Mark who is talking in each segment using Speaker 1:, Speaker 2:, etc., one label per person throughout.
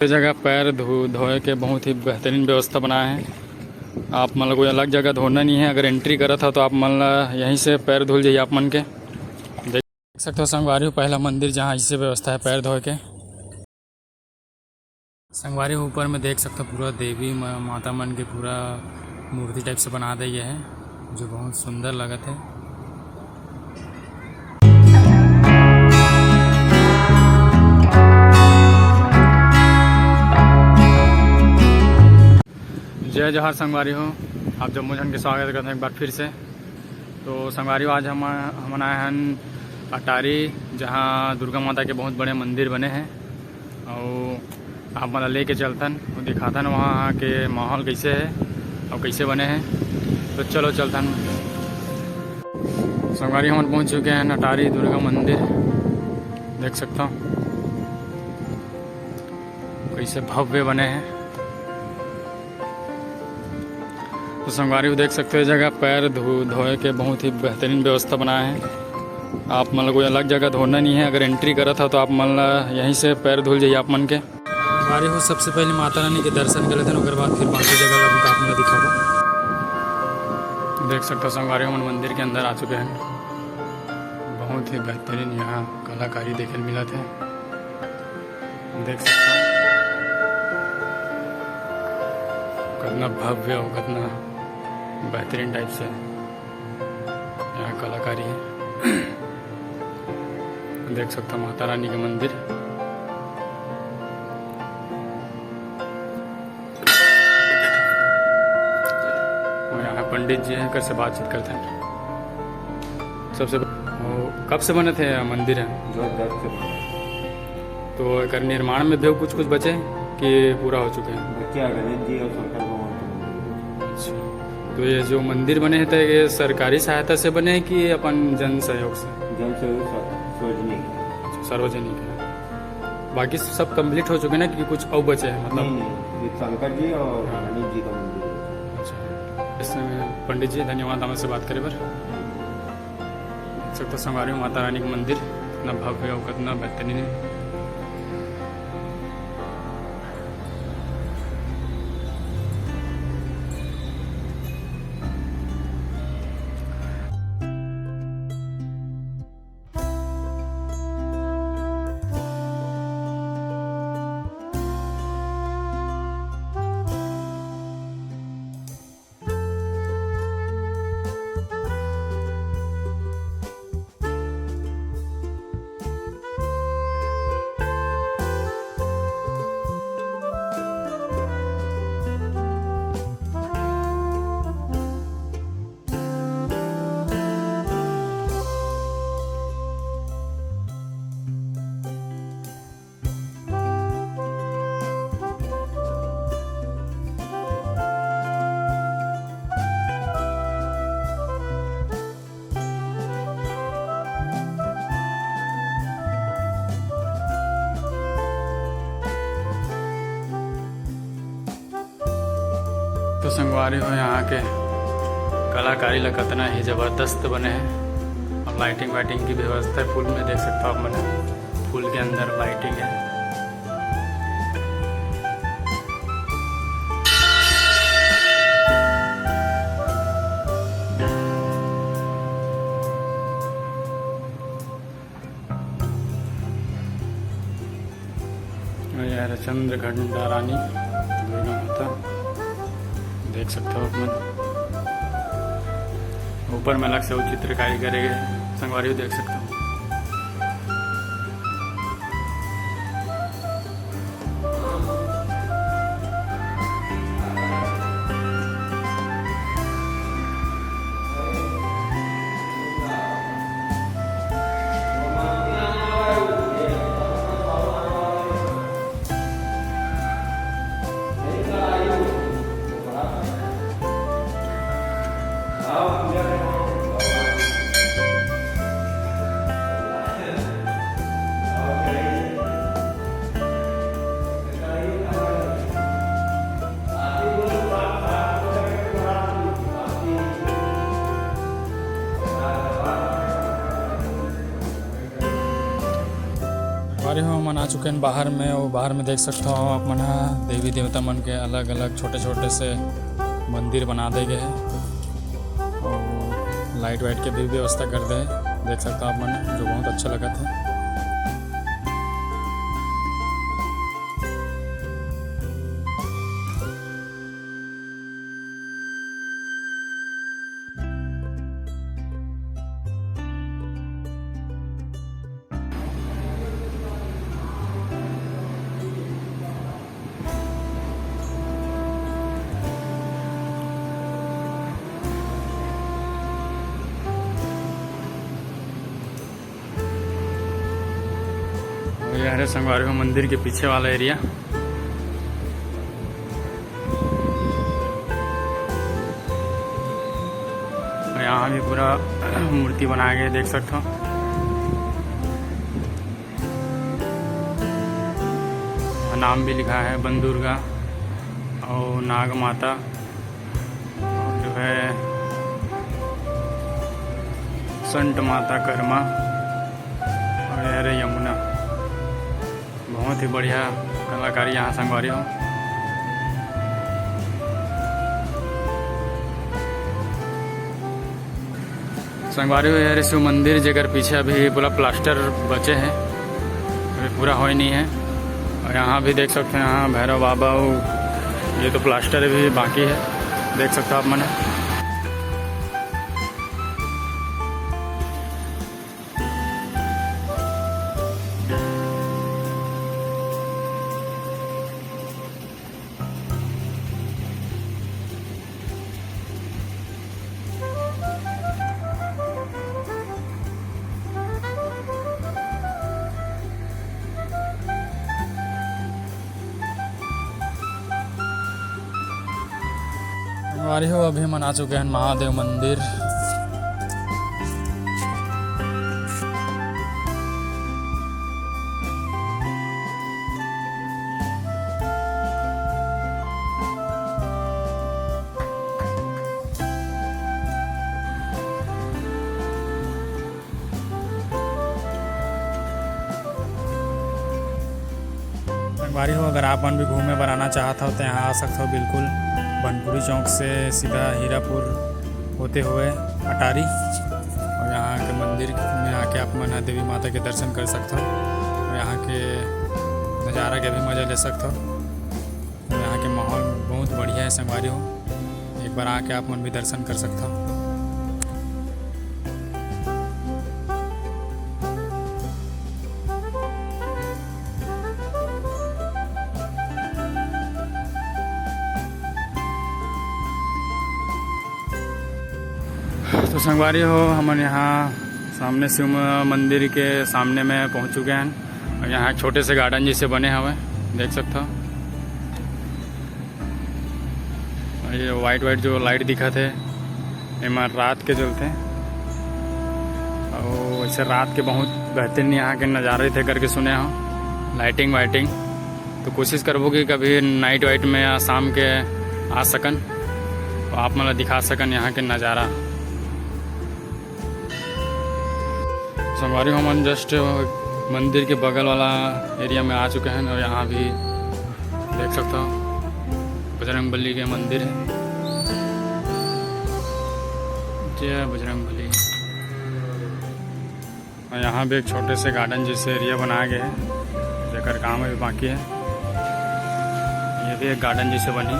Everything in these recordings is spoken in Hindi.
Speaker 1: ये जगह पैर धोए के बहुत ही बेहतरीन व्यवस्था बनाए हैं। आप मतलब कोई अलग जगह धोना नहीं है। अगर एंट्री करा था तो आप मतलब यहीं से पैर धुल जाइए आप मन के। देख सकते हो संगवारी पहला मंदिर जहाँ इससे व्यवस्था है पैर धोए के। संगवारी ऊपर में देख सकते हो पूरा देवी माता मन के पूरा मूर्ति टाइप से बना दिए है जो बहुत सुंदर लगत है। जय जवाहर संगवारी हो। आप जम्मू जन के स्वागत करते हैं एक बार फिर से। तो संगवारी आज हम आए हैं अटारी जहाँ दुर्गा माता के बहुत बड़े मंदिर बने हैं और आप मतलब लेके चलतन और दिखातन वहाँ के माहौल कैसे है और कैसे बने हैं। तो चलो चलतन। संगवारी हम पहुँच चुके हैं अटारी दुर्गा मंदिर। देख सकता हूँ कैसे भव्य बने हैं। तो संगवारी को देख सकते हो जगह पैर धोए के बहुत ही बेहतरीन व्यवस्था बनाए हैं। आप मतलब कोई अलग जगह धोना नहीं है। अगर एंट्री करा था तो आप मतलब यहीं से पैर धुल जाइए आप मन के। संगवारी को सबसे पहले माता रानी के दर्शन करे थे उसके बाद फिर बाकी जगह आप मैं दिखाऊँ। देख सकते हो संगवारी हम मंदिर के अंदर आ चुके हैं। बहुत ही बेहतरीन यहाँ कलाकारी देखने मिला थे। देख सकते हो कितना भव्य और कितना बेहतरीन टाइप से यहाँ कलाकारी है। देख सकते हो माता रानी के मंदिर। और यहाँ पंडित जी हैं कैसे बातचीत करते हैं। सबसे कब से बने थे मंदिर है? तो एक निर्माण में भी कुछ बचे कि पूरा हो चुके हैं?
Speaker 2: गणेश जी और शंकर भगवान।
Speaker 1: तो ये जो मंदिर बने हैं तो ये सरकारी सहायता से बने हैं कि अपन जन सहयोग से?
Speaker 2: जन सहयोग
Speaker 1: सार्वजनिक है। बाकी सब कंप्लीट हो चुके हैं ना कि कुछ और बचे हैं? मतलब
Speaker 2: नहीं, शंकर जी और गणेश जी का मंदिर है।
Speaker 1: अच्छा, इसमें पंडित जी धन्यवाद हमें से बात करे पर। देख सकते संगवारी माता रानी का मंदिर कितना भव्य और कितना बेहतरीन है। तो संगवारी हो यहाँ के कलाकारी ला कितना ही ज़बरदस्त बने हैं। अब लाइटिंग वाइटिंग की व्यवस्था है। फूल में देख सकते हो आप मैंने फूल के अंदर लाइटिंग है। यार चंद्र घंटा रानी दुर्गा माता देख सकते हो अपन ऊपर में अलग से वो चित्रकारी करेंगे। संगवारी देख सकते हो। हमन आ चुके हैं बाहर में, और बाहर में देख सकते हो आप मन देवी देवता मन के अलग अलग छोटे छोटे से मंदिर बना दे गए हैं, और लाइट वाइट के भी व्यवस्था कर दे, देख सकते हो आप मन, जो बहुत अच्छा लगा था। यह है संगवारी हो मंदिर के पीछे वाला एरिया। यहाँ भी पूरा मूर्ति बनाया गया, देख सकते हो। नाम भी लिखा है वन दुर्गा और नाग माता, और जो है संत माता कर्मा, और यह है यमुना। बहुत ही बढ़िया कलाकारी यहाँ संगवारी हो। संगवारी हो यार शिव मंदिर जगह पीछे अभी पूरा प्लास्टर बचे हैं, अभी पूरा हो ही नहीं है। और यहाँ भी देख सकते हैं, यहाँ भैरव बाबा, ये तो प्लास्टर भी बाकी है, देख सकते हो आप मन। संगवारी हो अभी हम आ चुके हैं महादेव मंदिर। संगवारी हो अगर आप मन भी घूमे पर आना चाहता हो तो यहाँ आ सकते हो बिल्कुल। बनपुरी चौक से सीधा हीरापुर होते हुए अटारी, और यहाँ के मंदिर में आके आप मन देवी माता के दर्शन कर सकते हो, और यहाँ के नज़ारा के भी मज़ा ले सकते हो। यहाँ के माहौल बहुत बढ़िया है संगवारी हो, एक बार आके आप मन भी दर्शन कर सकते हो। तो संगवारी हो हम यहाँ सामने शिव मंदिर के सामने में पहुँच चुके हैं, और यहाँ छोटे से गार्डन जैसे बने हुए देख सकते हो। और ये वाइट वाइट जो लाइट दिखा थे इमर रात के जलते, और वैसे रात के बहुत बेहतरीन यहाँ के नज़ारे थे करके सुने हो, लाइटिंग वाइटिंग। तो कोशिश करबो कि कभी नाइट वाइट में या शाम के आ सकन, तो आप मतलब दिखा सकन यहाँ के नज़ारा। संगवारी हम जस्ट मंदिर के बगल वाला एरिया में आ चुके हैं, और यहाँ भी देख सकते हो बजरंगबली के मंदिर है। जय बजरंगबली। और यहाँ भी एक छोटे से गार्डन जैसे एरिया बनाया गया है, जेकर काम अभी बाकी है। ये भी एक गार्डन जैसे बनी।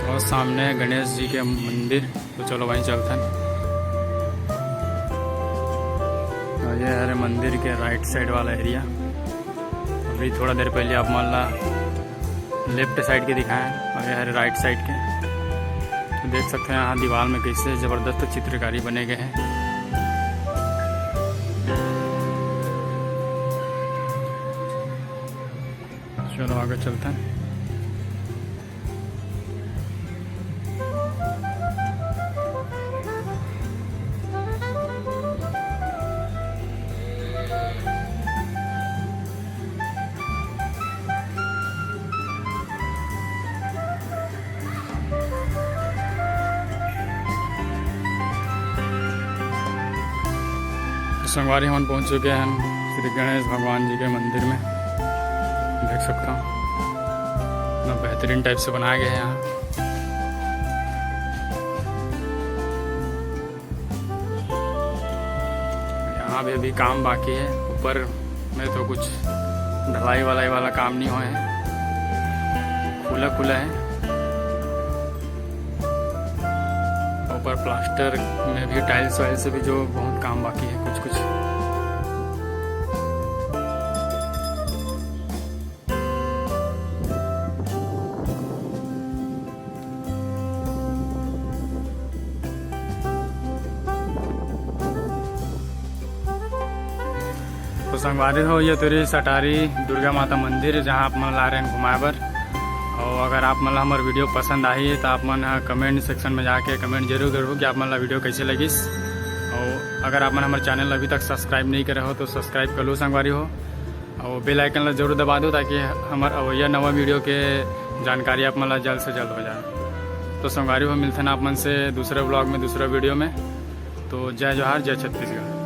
Speaker 1: और सामने है गणेश जी के मंदिर, तो चलो वहीं चलते हैं। और ये है मंदिर के राइट साइड वाला एरिया। अभी थोड़ा देर पहले आप मान ला लेफ्ट साइड के दिखाएं, और ये है राइट साइड के। तो देख सकते हैं यहाँ दीवार में कैसे ज़बरदस्त चित्रकारी बने गए हैं। चलो आगे चलते हैं। संगवारी हम पहुंच चुके हैं श्री गणेश भगवान जी के मंदिर में। देख सकता हूँ इतना बेहतरीन टाइप से बनाया गया है यहाँ। यहाँ भी अभी काम बाकी है, ऊपर में तो कुछ ढलाई वलाई वाला काम नहीं हुआ है, खुला खुला है। ऊपर प्लास्टर में भी टाइल्स वाइल्स से भी जो बहुत काम बाकी है कुछ कुछ। तो संगवारी हो ये तेरी सटारी दुर्गा माता मंदिर जहाँ आप मन ला रहे हैं घुमाए बर। और अगर आप मन हमारे वीडियो पसंद आई तो आप मन कमेंट सेक्शन में जाके कमेंट जरूर करो कि आप मन वीडियो कैसे लगिस। और अगर आप मन हमारे चैनल अभी तक सब्सक्राइब नहीं करे हो तो सब्सक्राइब कर लो संगवारी हो, और बेल आइकन ला जरूर दबा दो ताकि हमारे यह नवा वीडियो के जानकारी आप मन जल्द से जल्द हो जाए। तो संगवारी हो मिलते हैं आप मन से दूसरे ब्लॉग में दूसरे वीडियो में। तो जय जोहार, जय छत्तीसगढ़।